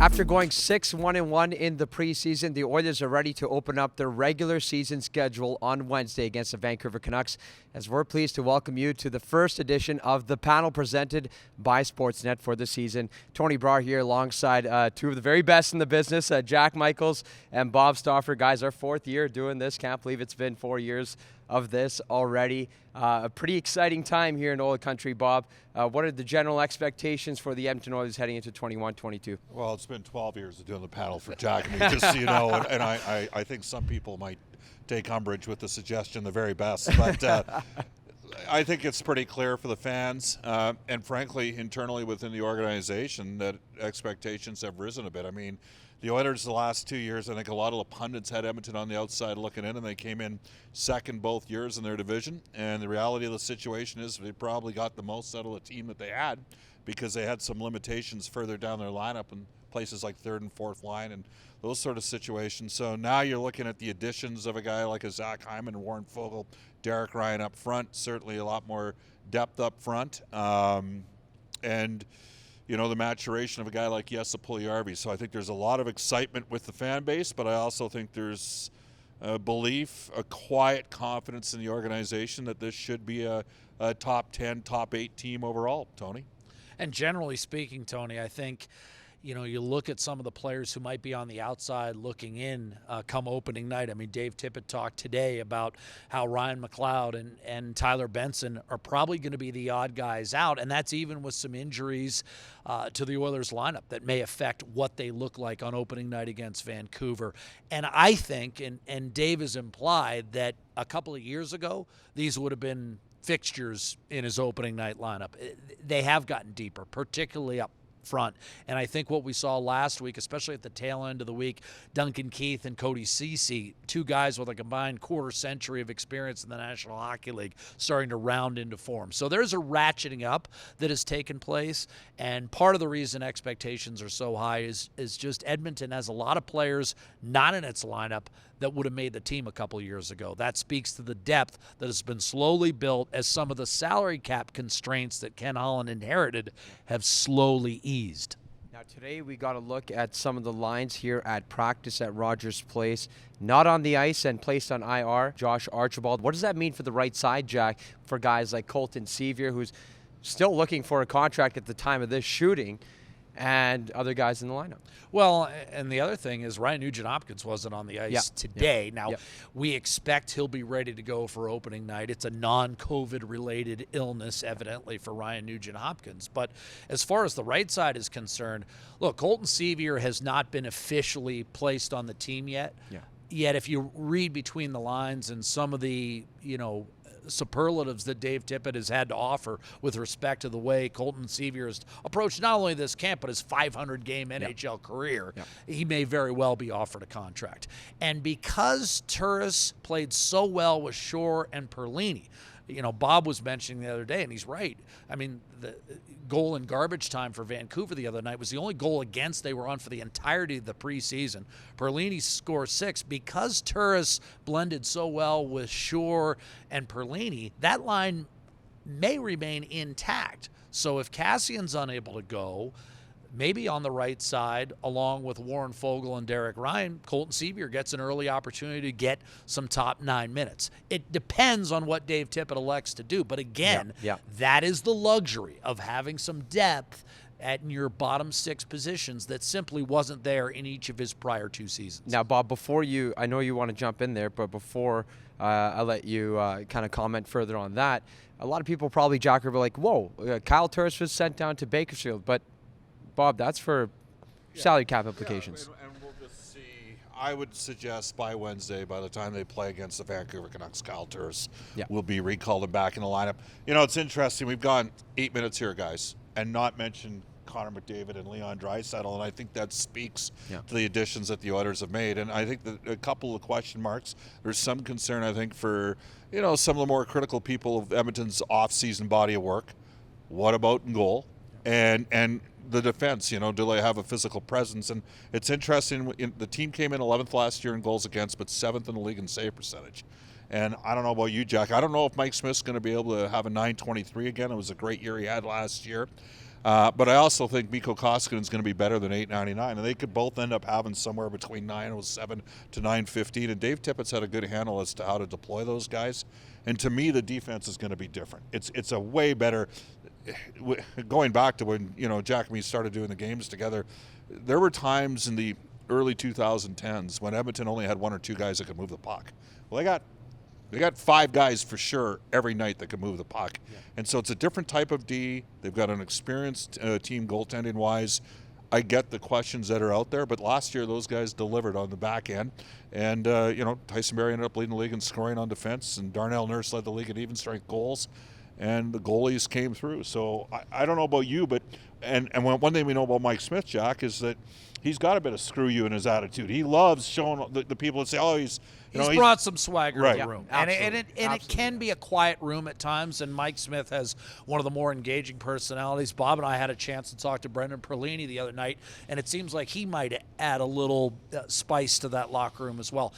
After going 6-1-1 in the preseason, the Oilers are ready to open up their regular season schedule on Wednesday against the Vancouver Canucks, as we're pleased to welcome you to the first edition of the panel presented by Sportsnet for the season. Tony Brar here alongside two of the very best in the business, Jack Michaels and Bob Stauffer. Guys, our fourth year doing this. Can't believe it's been 4 years of this already. A pretty exciting time here in Oil Country, Bob. What are the general expectations for the Edmonton Oilers heading into 21-22? Well, it's been 12 years of doing the panel for Jack and me, just so you know, and I think some people might take umbrage with the suggestion, the very best, but I think it's pretty clear for the fans, and frankly, internally within the organization, that expectations have risen a bit. I mean, the Oilers the last 2 years, I think a lot of the pundits had Edmonton on the outside looking in, and they came in second both years in their division. And the reality of the situation is they probably got the most out of the team that they had, because they had some limitations further down their lineup in places like third and fourth line and those sort of situations. So now you're looking at the additions of a guy like a Zach Hyman, Warren Foegele, Derek Ryan up front, certainly a lot more depth up front. And you know, the maturation of a guy like Jesse Puljujarvi. So I think there's a lot of excitement with the fan base, but I also think there's a belief, a quiet confidence in the organization that this should be a top 10, top 8 team overall, Tony. And generally speaking, Tony, I think, you know, you look at some of the players who might be on the outside looking in come opening night. I mean, Dave Tippett talked today about how Ryan McLeod and Tyler Benson are probably going to be the odd guys out, and that's even with some injuries to the Oilers lineup that may affect what they look like on opening night against Vancouver. And I think, and Dave has implied, that a couple of years ago, these would have been fixtures in his opening night lineup. They have gotten deeper, particularly up front. And I think what we saw last week, especially at the tail end of the week, Duncan Keith and Cody Ceci, two guys with a combined quarter century of experience in the National Hockey League, starting to round into form. So there's a ratcheting up that has taken place, and part of the reason expectations are so high is just Edmonton has a lot of players not in its lineup that would have made the team a couple years ago. That speaks to the depth that has been slowly built as some of the salary cap constraints that Ken Holland inherited have slowly eased. Now today we got a look at some of the lines here at practice at Rogers Place. Not on the ice and placed on IR, Josh Archibald. What does that mean for the right side, Jack, for guys like Colton Sevier, who's still looking for a contract at the time of this shooting, and other guys in the lineup? Well, and the other thing is Ryan Nugent-Hopkins wasn't on the ice today. Now, we expect he'll be ready to go for opening night. It's a non-COVID related illness, evidently, for Ryan Nugent-Hopkins. But as far as the right side is concerned, look, Colton Sevier has not been officially placed on the team yet. Yet if you read between the lines and some of the, you know, superlatives that Dave Tippett has had to offer with respect to the way Colton Sevier has approached not only this camp but his 500-game NHL career, he may very well be offered a contract. And because Turris played so well with Shore and Perlini, you know, Bob was mentioning the other day, and he's right. I mean, the goal in garbage time for Vancouver the other night was the only goal against they were on for the entirety of the preseason. Perlini scored 6. Because Turris blended so well with Shore and Perlini, that line may remain intact. So if Cassian's unable to go, maybe on the right side, along with Warren Foegele and Derek Ryan, Colton Sevier gets an early opportunity to get some top 9 minutes. It depends on what Dave Tippett elects to do. But again, that is the luxury of having some depth at your bottom 6 positions that simply wasn't there in each of his prior 2 seasons. Now, Bob, before you, I know you want to jump in there, but before I let you kind of comment further on that, a lot of people probably, Jack, will be like, whoa, Kyle Turris was sent down to Bakersfield, but Bob, that's for salary cap implications. And we'll just see. I would suggest by Wednesday, by the time they play against the Vancouver Canucks, Kyle Turris will be recalled and back in the lineup. You know, it's interesting. We've gone 8 minutes here, guys, and not mentioned Connor McDavid and Leon Draisaitl, and I think that speaks to the additions that the Oilers have made. And I think that a couple of question marks. There's some concern, I think, for, you know, some of the more critical people of Edmonton's off-season body of work. What about in goal? And the defense, you know, do they have a physical presence? And it's interesting, the team came in 11th last year in goals against, but 7th in the league in save percentage. And I don't know about you, Jack. I don't know if Mike Smith's going to be able to have a .923 again. It was a great year he had last year. But I also think Mikko Koskinen is going to be better than 899, and they could both end up having somewhere between 907 to 915. And Dave Tippett's had a good handle as to how to deploy those guys. And to me, the defense is going to be different. It's a way better. Going back to when Jack and me started doing the games together, there were times in the early 2010s when Edmonton only had one or two guys that could move the puck. Well, they got five guys for sure every night that can move the puck. Yeah. And so it's a different type of D. They've got an experienced team goaltending-wise. I get the questions that are out there, but last year those guys delivered on the back end. And, Tyson Barrie ended up leading the league in scoring on defense, and Darnell Nurse led the league in even-strength goals. And the goalies came through. So I don't know about you, but one thing we know about Mike Smith, Jack, is that he's got a bit of screw you in his attitude. He loves showing the people that say, "Oh, he's brought some swagger right. in the room." Yeah, and it can be a quiet room at times, and Mike Smith has one of the more engaging personalities. Bob and I had a chance to talk to Brendan Perlini the other night, and it seems like he might add a little spice to that locker room as well.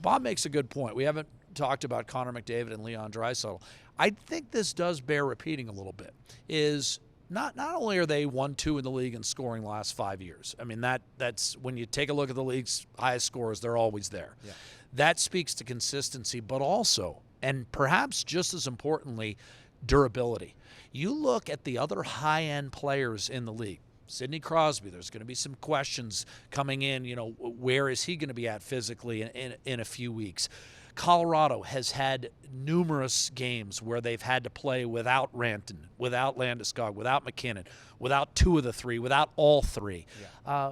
Bob makes a good point. We haven't talked about Connor McDavid and Leon Draisaitl. I think this does bear repeating a little bit. Is not only are they 1-2 in the league in scoring the last 5 years. I mean, that's when you take a look at the league's highest scorers, they're always there. Yeah. That speaks to consistency, but also, and perhaps just as importantly, durability. You look at the other high-end players in the league. Sidney Crosby, there's going to be some questions coming in, where is he going to be at physically in a few weeks? Colorado has had numerous games where they've had to play without Ranton, without Landeskog, without McKinnon, without two of the three, without all three,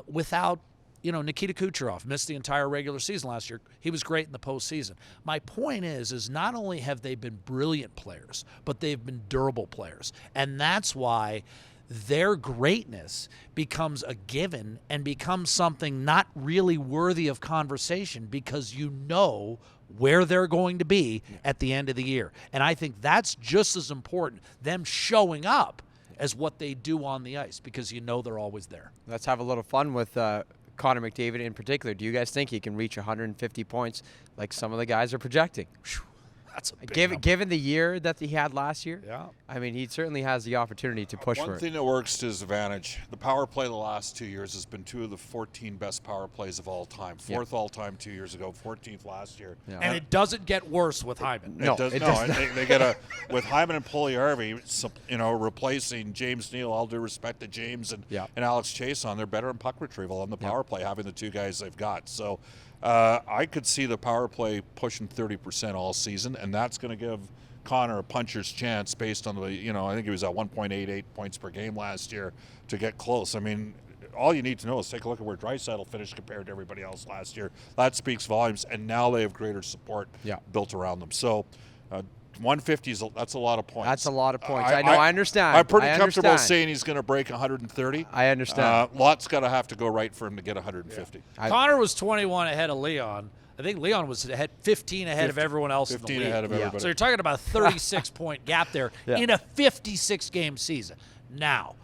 without Nikita Kucherov. Missed the entire regular season last year. He was great in the postseason. My point is not only have they been brilliant players, but they've been durable players, and that's why their greatness becomes a given and becomes something not really worthy of conversation because where they're going to be at the end of the year. And I think that's just as important, them showing up, as what they do on the ice, because they're always there. Let's have a little fun with Connor McDavid in particular. Do you guys think he can reach 150 points like some of the guys are projecting? That's a big number. Given the year that he had last year, yeah. I mean, he certainly has the opportunity to push for it. One thing that works to his advantage, the power play the last 2 years has been two of the 14 best power plays of all time. Fourth all time 2 years ago, 14th last year. Yeah. And it doesn't get worse with Hyman. It does not. They get with Hyman and Puljujarvi, replacing James Neal. All due respect to James and Alex Chason, they're better in puck retrieval on the power play, having the two guys they've got. So I could see the power play pushing 30% all season, and that's going to give Connor a puncher's chance based on I think he was at 1.88 points per game last year to get close. I mean, all you need to know is take a look at where Draisaitl finished compared to everybody else last year. That speaks volumes, and now they have greater support built around them. So 150 that's a lot of points. That's a lot of points. I understand. I'm pretty comfortable saying he's going to break 130. I understand. Lots got to have to go right for him to get 150. Yeah. Connor was 21 ahead of Leon. I think Leon was 15 ahead of everyone else in the league. 15 ahead of everybody. So you're talking about a 36-point gap there in a 56-game season. Now,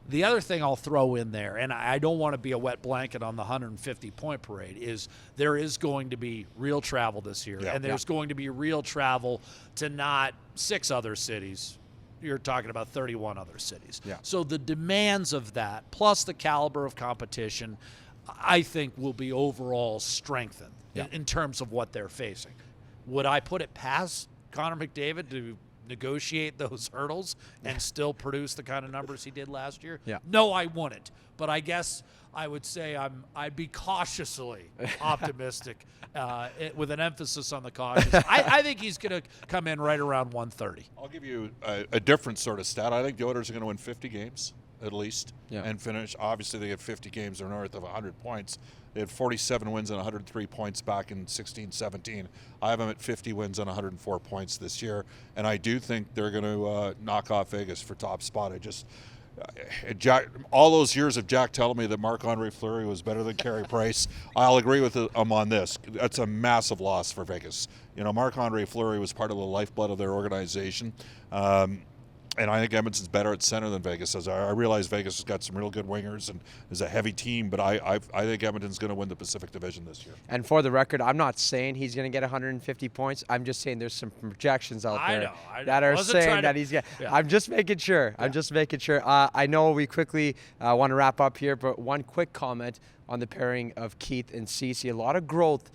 the other thing I'll throw in there, and I don't want to be a wet blanket on the 150-point parade, is there is going to be real travel this year, and there's going to be real travel to not 6 other cities. You're talking about 31 other cities. Yeah. So the demands of that, plus the caliber of competition, I think will be overall strengthened in terms of what they're facing. Would I put it past Connor McDavid to negotiate those hurdles and still produce the kind of numbers he did last year? Yeah. No, I wouldn't. But I guess I would say I'd be cautiously optimistic with an emphasis on the cautious. I think he's going to come in right around 130. I'll give you a different sort of stat. I think the Oilers are going to win 50 games at least and finish. Obviously, they get 50 games or north of 100 points. They had 47 wins and 103 points back in 16-17. I have them at 50 wins and 104 points this year, and I do think they're going to knock off Vegas for top spot. All those years of Jack telling me that Marc-Andre Fleury was better than Carey Price, I'll agree with him on this. That's a massive loss for Vegas. Marc-Andre Fleury was part of the lifeblood of their organization. And I think Edmonton's better at center than Vegas is. I realize Vegas has got some real good wingers and is a heavy team, but I think Edmonton's going to win the Pacific Division this year. And for the record, I'm not saying he's going to get 150 points. I'm just saying there's some projections out there that are saying that he's going to. I'm just making sure. I'm just making sure. I know we quickly want to wrap up here, but one quick comment on the pairing of Keith and Cece. A lot of growth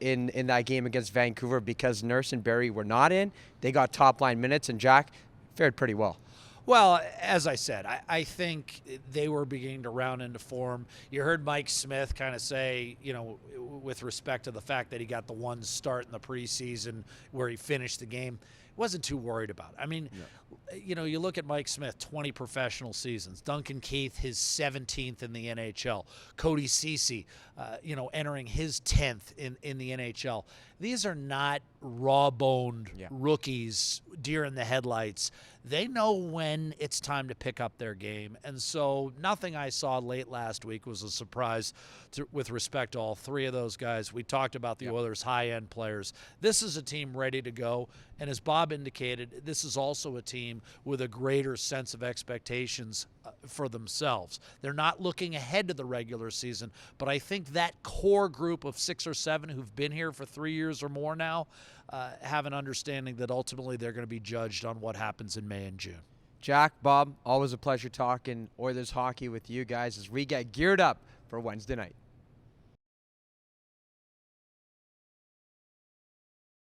in that game against Vancouver because Nurse and Barry were not in. They got top-line minutes, and Jack fared pretty well. Well, as I said, I think they were beginning to round into form. You heard Mike Smith kind of say, with respect to the fact that he got the one start in the preseason where he finished the game, wasn't too worried about it. I mean, you look at Mike Smith, 20 professional seasons. Duncan Keith, his 17th in the NHL. Cody Ceci, entering his 10th in the NHL. These are not raw-boned rookies, deer in the headlights. They know when it's time to pick up their game. And so nothing I saw late last week was a surprise with respect to all three of those guys. We talked about the Oilers' high-end players. This is a team ready to go. And as Bob indicated, this is also a team with a greater sense of expectations for themselves. They're not looking ahead to the regular season, but I think that core group of 6 or 7 who've been here for 3 years or more now have an understanding that ultimately they're going to be judged on what happens in May and June. Jack, Bob, always a pleasure talking Oilers hockey with you guys as we get geared up for Wednesday night.